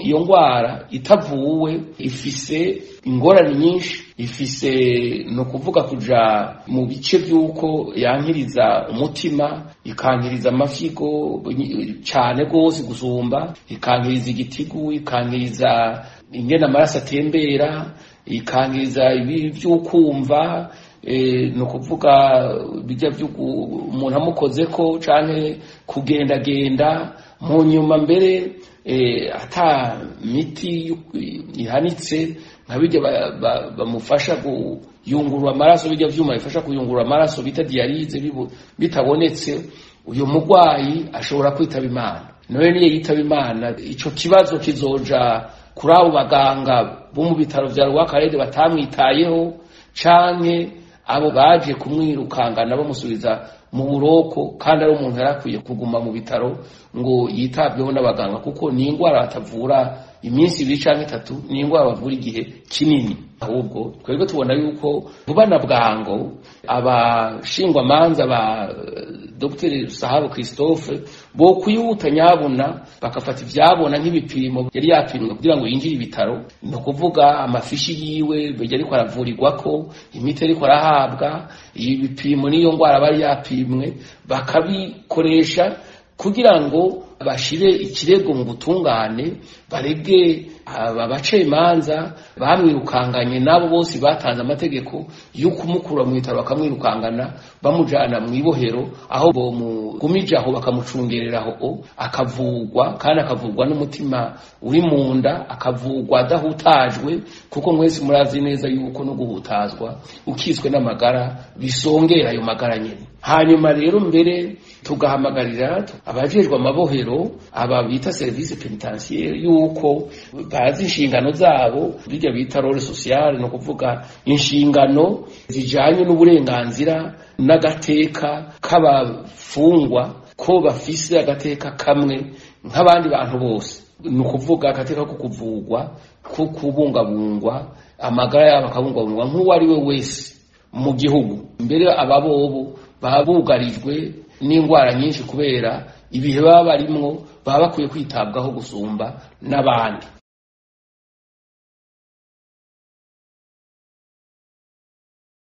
iyo ngwara itavuwe ifise ingorane nyinshi, ifise no kuvuga kuja mu bice by'uko yankiriza umutima, ikankiriza amafigo cyane gose gusumba, ikankiriza igitigu, ikankiriza ingene amaraso atembera, ikankiriza iby'ukumva, no kuvuga bijya umuntu amukozeko canke kugendagenda mu nyuma mbere ata miti ihanitse nka bijya bamufasha kuyungurura amaraso, bijya vyuma bifasha kuyungurura amaraso bita dialyse bitabonetse, uyo mugwayi ashobora kwitaba Imana. None niye yitaba Imana, ico kibazo kizoja kuri abo baganga bo mu bitaro vya Rwakarede batamwitayeho, canke abo baje kumwirukangana bamusubiza mu buroko, kandi ari umuntu yarakwiye kuguma mu bitaro ngo yitabweho n'abaganga, kuko ni ingwara batavura iminsi 2 canke 3, ni ingwara bavura igihe kinini. Ahubwo twebwe tubona yuko vuba na bwango abashingwa manza ba Dr. Sahabo Christophe bo kuyuta nyabuna bakafata ivyabona nk'ibipimo yari yapimwe kugira ngo yinjire ibitaro, no kuvuga amafishi yiwe bege ariko aravurirwako, imiti ariko arahabwa, ibipimo niyo ngwara bari yapimwe bakabikoresha kugira ngo bashire ikirego mu butungane, barege ababace manza bamwirukanganye nabo bose batanze amategeko yo kumukura mu bitaro bakamwirukangana bamujana mu ibohero, aho bo mugumije aho bakamucungereraho akavugwa, kandi akavugwa n'umutima uri munda, akavugwa adahutajwe, kuko mwese murazi neza yuko no guhutazwa ukizwe n'amagara bisongera ayo magara nyene. Hanyuma rero mbere tugahamagarira abajejwe amabohero, aba bita service penitentiaire, yuko bazi inshingano zabo, bijya bita role sociale, no kuvuga inshingano zijanye n'uburenganzira n'agateka k'abafungwa, ko bafise agateka kamwe nk'abandi bantu bose, no kuvuga agateka ko kuvugwa, ko kubungabungwa, amagara yabo akabungabungwa nk'uwo ari we wese mu gihugu. Mbere ababobo babugarijwe n'ingwara nyinshi kubera ibihe baba barimwo, baba bakwiye kwitabwaho gusumba n'abandi.